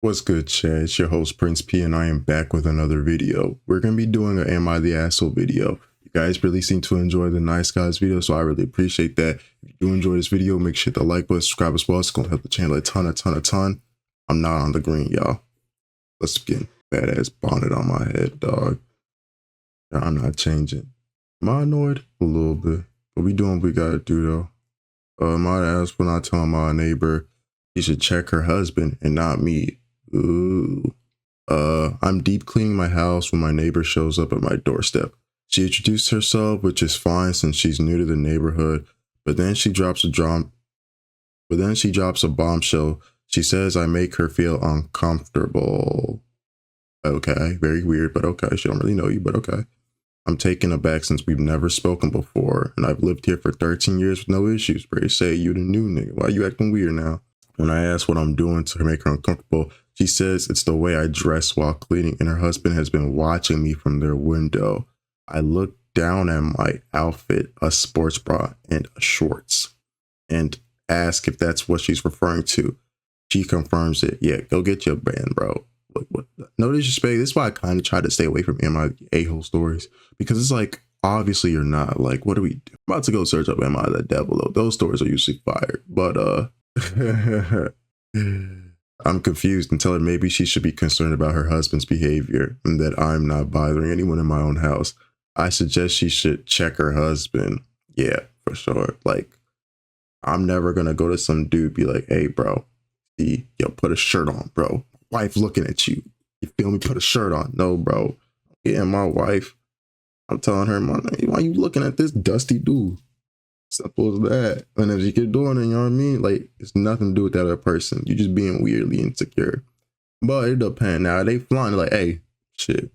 What's good, Chad? It's your host, Prince P, and I am back with another video. We're going to be doing an Am I the Asshole video. You guys really seem to enjoy the Nice Guys video, so I really appreciate that. If you do enjoy this video, make sure to hit the like button, subscribe as well. It's going to help the channel a ton. I'm not on the green, y'all. Let's begin. Badass bonnet on my head, dog. I'm not changing. Am I annoyed? A little bit. But we doing what we got to do, though. My ass when I tell my neighbor he should check her husband and not me. Ooh. I'm deep cleaning my house when my neighbor shows up at my doorstep. She introduced herself, which is fine since she's new to the neighborhood, but then she drops a bombshell. She says I make her feel uncomfortable. Okay, very weird, but okay. She don't really know you, but okay. I'm taken aback since we've never spoken before, and I've lived here for 13 years with no issues. But say you the new nigga. Why you acting weird now? When I ask what I'm doing to make her uncomfortable, she says it's the way I dress while cleaning, and her husband has been watching me from their window. I look down at my outfit, a sports bra and shorts, and ask if that's what she's referring to. She confirms it. Yeah, go get your band, bro. What? No disrespect. This is why I kind of try to stay away from Am I the A-hole stories, because it's like, obviously you're not. Like, what do we do? I'm about to go search up Am I the Devil, though. Those stories are usually fired, but I'm confused and tell her maybe she should be concerned about her husband's behavior and that I'm not bothering anyone in my own house. I suggest she should check her husband. Yeah, for sure. Like, I'm never gonna go to some dude be like, hey, bro, yo, put a shirt on, bro. Wife looking at you. You feel me? Put a shirt on. No, bro. Yeah, my wife. I'm telling her, why you looking at this dusty dude? Simple as that. And if you keep doing it, you know what I mean? Like, it's nothing to do with that other person. You're just being weirdly insecure. But it depends. Now, they flying like, hey, shit.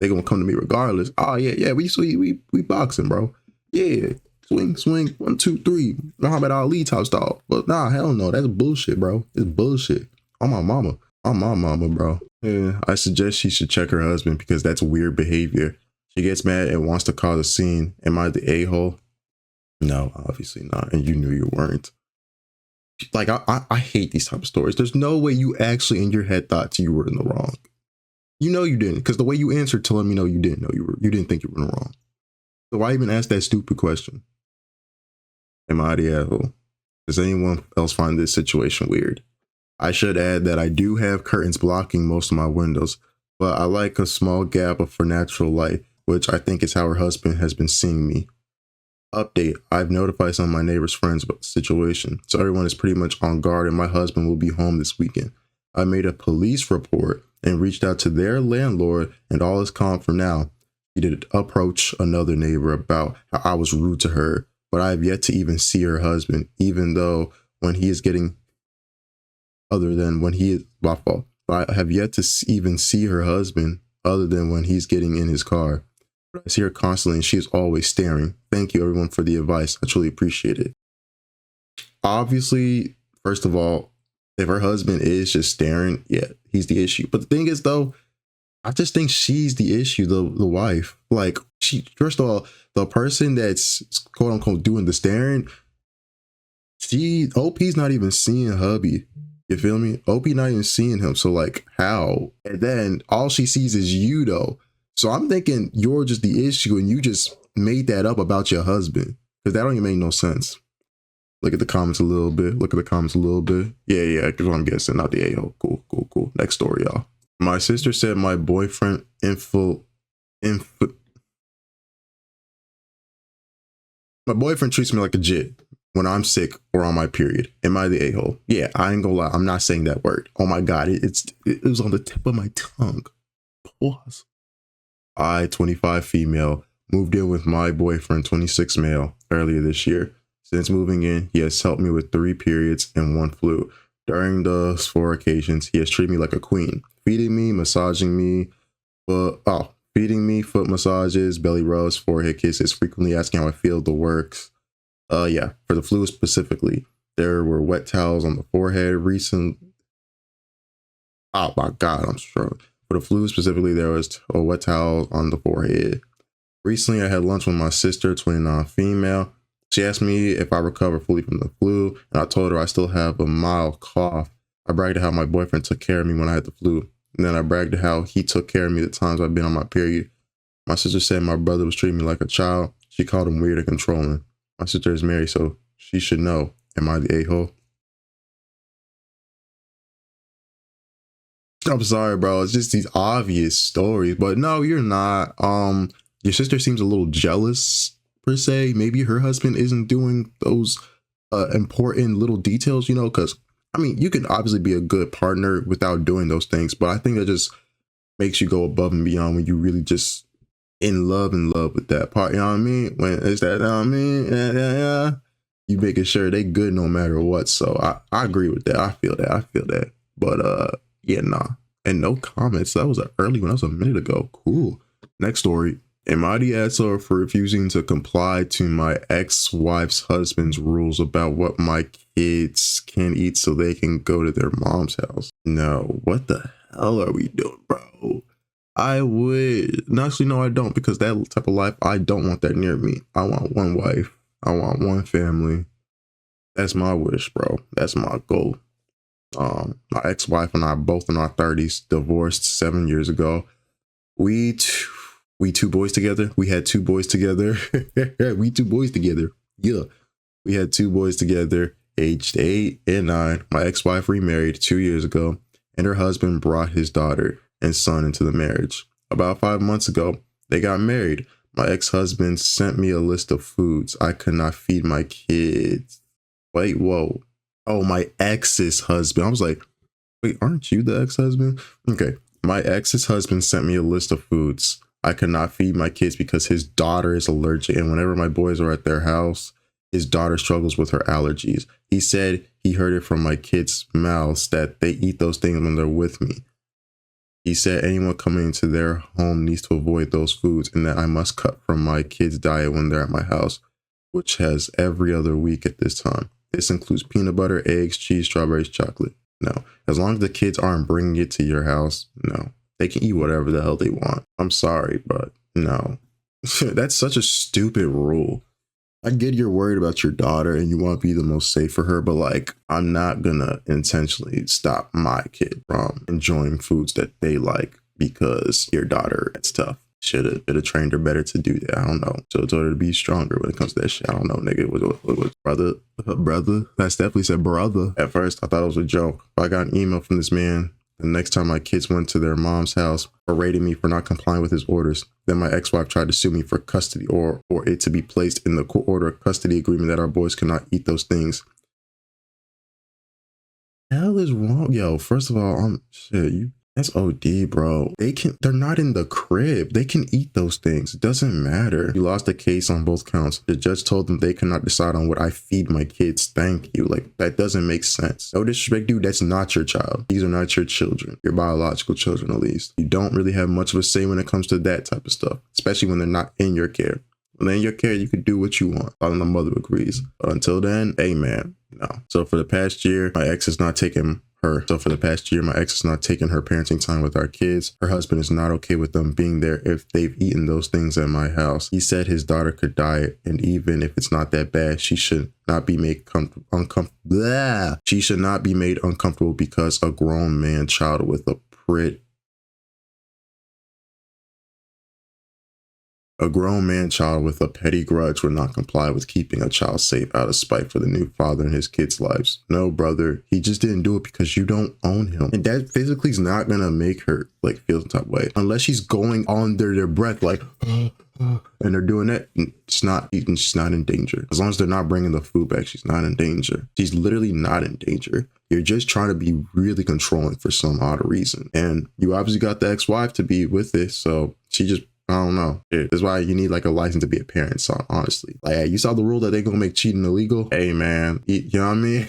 They gonna come to me regardless. Oh, yeah, we boxing, bro. Yeah. Swing, 1, 2, 3. Muhammad Ali type style. But nah, hell no. That's bullshit, bro. It's bullshit. On my mama. On my mama, bro. Yeah, I suggest she should check her husband because that's weird behavior. She gets mad and wants to cause a scene. Am I the a-hole? No, obviously not. And you knew you weren't. Like, I hate these type of stories. There's no way you actually in your head thought you were in the wrong. You know you didn't, because the way you answered telling me no, you didn't know you didn't think you were in the wrong. So why even ask that stupid question? Am I the asshole? Does anyone else find this situation weird? I should add that I do have curtains blocking most of my windows, but I like a small gap for natural light, which I think is how her husband has been seeing me. Update, I've notified some of my neighbor's friends about the situation, so everyone is pretty much on guard and my husband will be home this weekend. I made a police report and reached out to their landlord and all is calm for now. He did approach another neighbor about how I was rude to her, but I have yet to even see her husband, even though when he is getting, other than when he is, my fault, but I have yet to even see her husband other than when he's getting in his car. I see her constantly and she's always staring. Thank you everyone for the advice. I truly appreciate it. Obviously, first of all, if her husband is just staring, yeah, he's the issue. But the thing is though, I just think she's the issue, the wife. Like, she, first of all, the person that's quote unquote doing the staring, OP's not even seeing hubby. You feel me? OP not even seeing him. So like, how? And then all she sees is you though. So I'm thinking you're just the issue and you just made that up about your husband, because that don't even make no sense. Look at the comments a little bit. Yeah, that's what I'm guessing. Not the a-hole. Cool. Next story, y'all. My sister said my boyfriend my boyfriend treats me like a jit when I'm sick or on my period. Am I the a-hole? Yeah, I ain't gonna lie. I'm not saying that word. Oh my God, it was on the tip of my tongue. Pause. I, 25 female, moved in with my boyfriend, 26 male, earlier this year. Since moving in, he has helped me with 3 periods and 1 flu. During those 4 occasions, he has treated me like a queen, feeding me, massaging me, feeding me, foot massages, belly rubs, forehead kisses, frequently asking how I feel, the works. Yeah, for the flu specifically, there were wet towels on the forehead oh my God, I'm struggling. For the flu specifically, there was a wet towel on the forehead. Recently, I had lunch with my sister, 29 female. She asked me if I recovered fully from the flu, and I told her I still have a mild cough I bragged how my boyfriend took care of me when I had the flu. And then I bragged how he took care of me the times I've been on my period. My sister said my brother was treating me like a child. She called him weird and controlling. My sister is married, so she should know. Am I the a-hole? I'm sorry, bro. It's just these obvious stories. But no, you're not. Your sister seems a little jealous, per se. Maybe her husband isn't doing those important little details, you know, because I mean, you can obviously be a good partner without doing those things, but I think that just makes you go above and beyond when you really just in love with that part. You know what I mean? When it's that, you know what I mean? Yeah. You making sure they good no matter what. So I agree with that. I feel that. But yeah, nah. And no comments. That was an early one. That was a minute ago. Cool. Next story. Am I the asshole for refusing to comply to my ex-wife's husband's rules about what my kids can eat so they can go to their mom's house? No, what the hell are we doing, bro? I would. No, actually, no, I don't, because that type of life, I don't want that near me. I want one wife. I want one family. That's my wish, bro. That's my goal. My ex-wife and I, both in our 30s, divorced 7 years ago. We two boys together. We had 2 boys together. We 2 boys together. Yeah. We had 2 boys together, aged 8 and 9. My ex-wife remarried 2 years ago, and her husband brought his daughter and son into the marriage. About 5 months ago, they got married. My ex-husband sent me a list of foods I could not feed my kids. Wait, whoa. Oh, my ex's husband. I was like, wait, aren't you the ex-husband? Okay. My ex's husband sent me a list of foods I could not feed my kids because his daughter is allergic. And whenever my boys are at their house, his daughter struggles with her allergies. He said he heard it from my kids' mouths that they eat those things when they're with me. He said anyone coming into their home needs to avoid those foods and that I must cut from my kids' diet when they're at my house, which has every other week at this time. This includes peanut butter, eggs, cheese, strawberries, chocolate. No. As long as the kids aren't bringing it to your house, no. They can eat whatever the hell they want. I'm sorry, but no. That's such a stupid rule. I get you're worried about your daughter and you want to be the most safe for her, but like, I'm not gonna intentionally stop my kid from enjoying foods that they like because your daughter is tough. Should have trained her better to do that. I don't know. So told her to be stronger when it comes to that shit. I don't know, nigga. What brother? That's definitely said brother. At first, I thought it was a joke. I got an email from this man the next time my kids went to their mom's house, berating me for not complying with his orders. Then my ex-wife tried to sue me for custody or it to be placed in the court order custody agreement that our boys cannot eat those things. Hell is wrong, yo. First of all, that's OD, bro. They're not in the crib. They can eat those things. It doesn't matter. You lost the case on both counts. The judge told them they cannot decide on what I feed my kids. Thank you. Like, that doesn't make sense. No disrespect, dude. That's not your child. These are not your children. Your biological children, at least. You don't really have much of a say when it comes to that type of stuff, especially when they're not in your care. When they're in your care, you can do what you want. All the mother agrees. But until then, amen. No. So for the past year, my ex has not taken her parenting time with our kids. Her husband is not okay with them being there if they've eaten those things at my house. He said his daughter could die, and even if it's not that bad, she should not be made uncomfortable. She should not be made uncomfortable because a grown man child with a petty grudge would not comply with keeping a child safe out of spite for the new father in his kids' lives. No, brother, he just didn't do it because you don't own him. And that physically is not going to make her like feel some type of way. Unless she's going under their breath like, and they're doing that, she's not in danger. As long as they're not bringing the food back, she's not in danger. She's literally not in danger. You're just trying to be really controlling for some odd reason. And you obviously got the ex-wife to be with it, so she just, I don't know. That's why you need like a license to be a parent. So honestly, like, you saw the rule that they gonna make cheating illegal. Hey man, you know what I mean?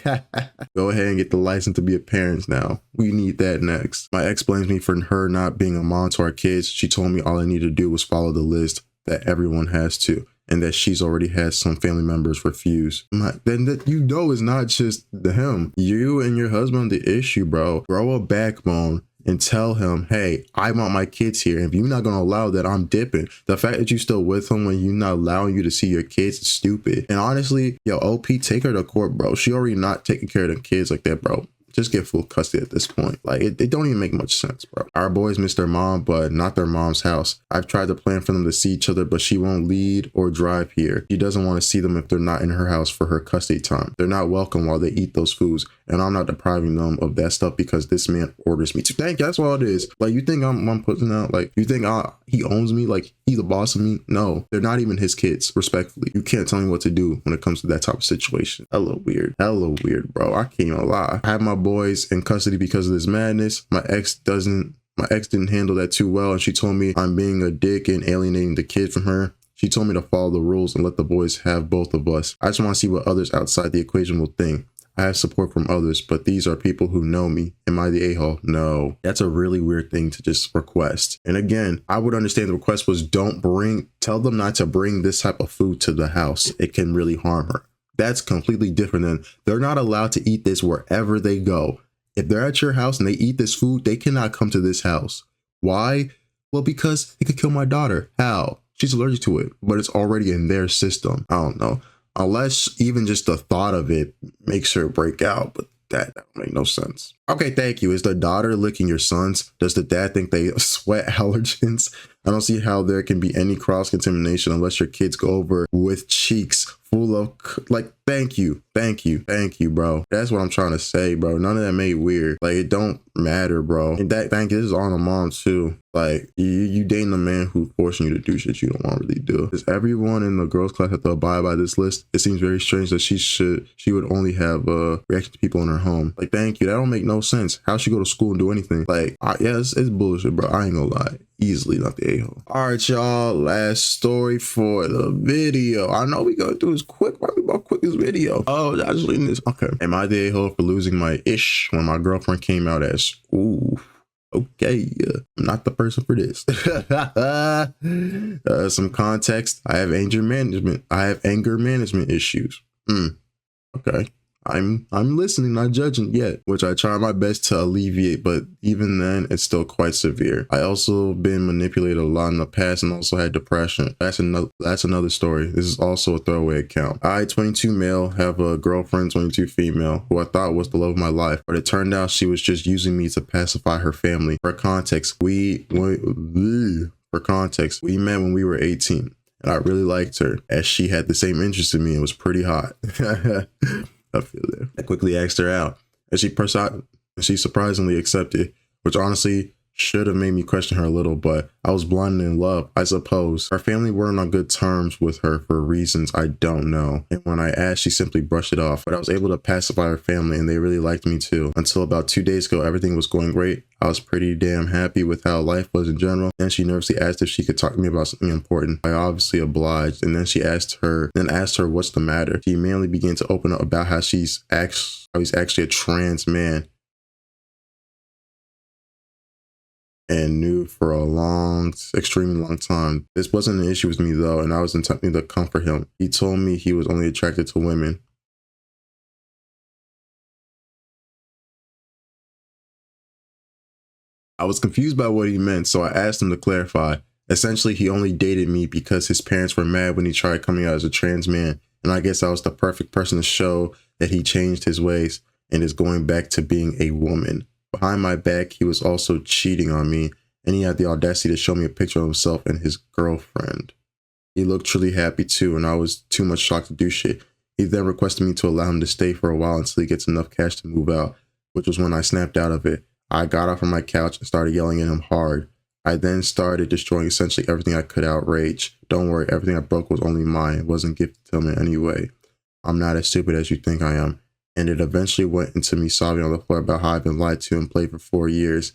Go ahead and get the license to be a parent now. We need that next. My ex blames me for her not being a mom to our kids. She told me all I need to do was follow the list that everyone has to, and that she's already had some family members refuse. Then that, you know, is not just him. You and your husband the issue, bro. Grow a backbone and tell him, hey, I want my kids here. If you're not going to allow that, I'm dipping. The fact that you still with him when you're not allowing you to see your kids is stupid. And honestly, yo, OP, take her to court, bro. She already not taking care of the kids like that, bro. just get full custody at this point. Like, it don't even make much sense, bro. Our boys miss their mom, but not their mom's house. I've tried to plan for them to see each other, but she won't lead or drive here. She doesn't want to see them if they're not in her house for her custody time. They're not welcome while they eat those foods, and I'm not depriving them of that stuff because this man orders me to. Thank you. That's all it is. Like, you think I'm putting out, like, you think he owns me? Like, he's the boss of me? No, they're not even his kids, respectfully. You can't tell me what to do when it comes to that type of situation. Hella weird, bro. I can't even lie. I have my boys in custody because of this madness. My ex didn't handle that too well, and she told me I'm being a dick and alienating the kid from her. She told me to follow the rules and let the boys have both of us. I just want to see what others outside the equation will think. I have support from others, but these are people who know me. Am I the a-hole? No. That's a really weird thing to just request. And again, I would understand the request was tell them not to bring this type of food to the house. It can really harm her. That's completely different than they're not allowed to eat this wherever they go. If they're at your house and they eat this food, they cannot come to this house. Why? Well, because it could kill my daughter. How? She's allergic to it, but it's already in their system. I don't know. Unless even just the thought of it makes her break out, but that don't make no sense. Okay, thank you. Is the daughter licking your sons? Does the dad think they sweat allergens? I don't see how there can be any cross-contamination unless your kids go over with cheeks full of, like, thank you, bro. That's what I'm trying to say, bro. None of that made weird. Like, it don't matter, bro. And thank you, this is on the mom, too. Like, you dating a man who's forcing you to do shit you don't want to really do. Does everyone in the girls' class have to abide by this list? It seems very strange that she would only have reaction to people in her home. Like, thank you. That don't make no sense. How she go to school and do anything? Like, yeah, it's bullshit, bro. I ain't gonna lie. Easily not the a-hole. All right, y'all. Last story for the video. I know we gonna do this quick. Why we about quick this video? Oh, I just leaving this. Okay. Am I the a-hole for losing my ish when my girlfriend came out as, ooh, okay, I'm not the person for this. Some context. I have anger management issues. Okay. I'm listening, not judging yet, which I try my best to alleviate, but even then it's still quite severe. I also been manipulated a lot in the past and also had depression. That's another story. This is also a throwaway account. I, 22 male, have a girlfriend, 22 female, who I thought was the love of my life, but it turned out she was just using me to pacify her family. For context, we met when we were 18, and I really liked her as she had the same interest in me and was pretty hot. I feel that. I quickly asked her out, and she surprisingly accepted, which honestly should have made me question her a little, but I was blind in love, I suppose. Our family weren't on good terms with her for reasons I don't know, and when I asked, she simply brushed it off, but I was able to pacify her family, and they really liked me too. Until about 2 days ago, everything was going great. I was pretty damn happy with how life was in general. Then she nervously asked if she could talk to me about something important. I obviously obliged, and then asked her what's the matter. She immediately began to open up about how he's actually a trans man and knew for a extremely long time. This wasn't an issue with me though, and I was attempting to comfort him. He told me he was only attracted to women. I was confused by what he meant, so I asked him to clarify. Essentially, he only dated me because his parents were mad when he tried coming out as a trans man, and I guess I was the perfect person to show that he changed his ways and is going back to being a woman. Behind my back, he was also cheating on me, and he had the audacity to show me a picture of himself and his girlfriend. He looked truly happy too, and I was too much shocked to do shit. He then requested me to allow him to stay for a while until he gets enough cash to move out, which was when I snapped out of it. I got off from my couch and started yelling at him hard. I then started destroying essentially everything I could out rage. Don't worry, everything I broke was only mine. It wasn't gifted to him in any way. I'm not as stupid as you think I am. And it eventually went into me sobbing on the floor about how I've been lied to and played for 4 years.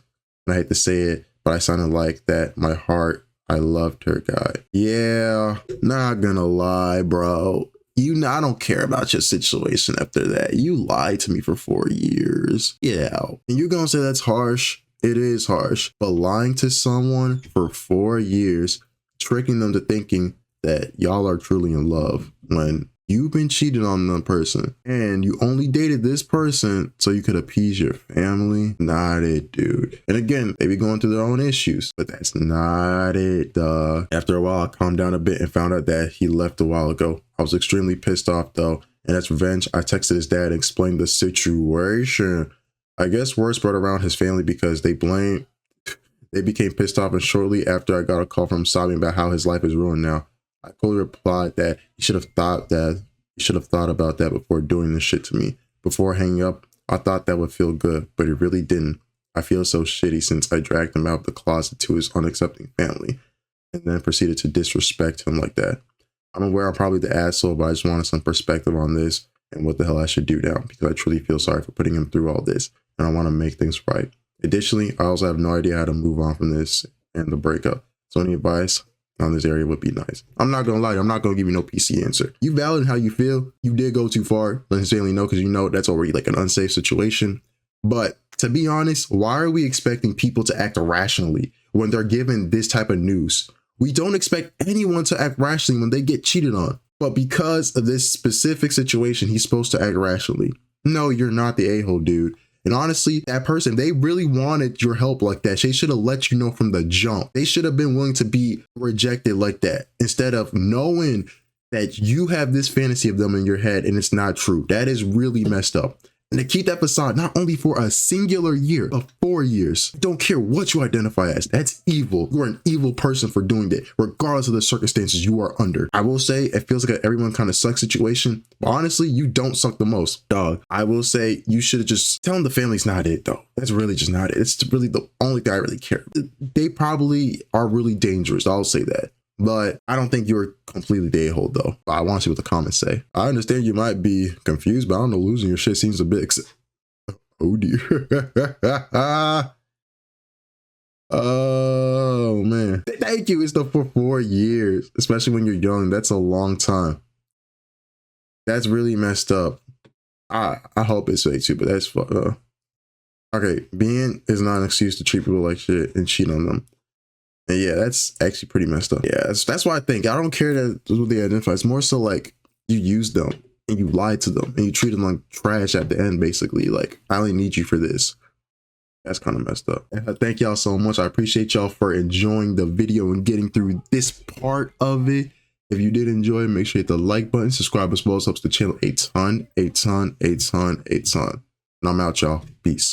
And I hate to say it, but I sounded like that. My heart, I loved her guy. Yeah, not gonna lie, bro. I don't care about your situation after that. You lied to me for 4 years. Yeah. And you're gonna say that's harsh. It is harsh. But lying to someone for 4 years, tricking them to thinking that y'all are truly in love when you've been cheated on the person and you only dated this person so you could appease your family. Not it, dude. And again, they be going through their own issues, but that's not it, dog. After a while, I calmed down a bit and found out that he left a while ago. I was extremely pissed off though, and as revenge, I texted his dad and explained the situation. I guess word spread around his family because they became pissed off, and shortly after I got a call from Sami about how his life is ruined now. I coolly replied that he should have thought about that before doing this shit to me. Before hanging up, I thought that would feel good, but it really didn't. I feel so shitty since I dragged him out of the closet to his unaccepting family and then proceeded to disrespect him like that. I'm aware I'm probably the asshole, but I just wanted some perspective on this and what the hell I should do now, because I truly feel sorry for putting him through all this and I want to make things right. Additionally, I also have no idea how to move on from this and the breakup. So any advice on this area would be nice. I'm not gonna lie, I'm not gonna give you no PC answer. You valid in how you feel. You did go too far. Let his family know, because you know that's already like an unsafe situation. But to be honest, why are we expecting people to act rationally when they're given this type of news? We don't expect anyone to act rationally when they get cheated on. But because of this specific situation, he's supposed to act rationally. No, you're not the a-hole, dude. And honestly, that person, they really wanted your help like that. They should have let you know from the jump. They should have been willing to be rejected like that, instead of knowing that you have this fantasy of them in your head and it's not true. That is really messed up. And to keep that facade not only for a singular year, but 4 years. Don't care what you identify as. That's evil. You're an evil person for doing that, regardless of the circumstances you are under. I will say it feels like an everyone kind of sucks situation. But honestly, you don't suck the most, dog. I will say you should have just tell them the family's not it, though. That's really just not it. It's really the only thing I really care. They probably are really dangerous. I'll say that. But I don't think you're completely the a-hole, though. I want to see what the comments say. I understand you might be confused, but I don't know, losing your shit seems a bit... Oh, dear. Oh, man. Thank you. It's for 4 years, especially when you're young. That's a long time. That's really messed up. I hope it's fake, too, but that's... Okay, being is not an excuse to treat people like shit and cheat on them. And yeah, that's actually pretty messed up. Yeah, that's why I think I don't care that what they identify. It's more so like you used them and you lied to them and you treated them like trash at the end, basically. Like, I only need you for this. That's kind of messed up. And thank y'all so much. I appreciate y'all for enjoying the video and getting through this part of it. If you did enjoy, make sure you hit the like button, subscribe as well. It helps the channel a ton. And I'm out, y'all. Peace.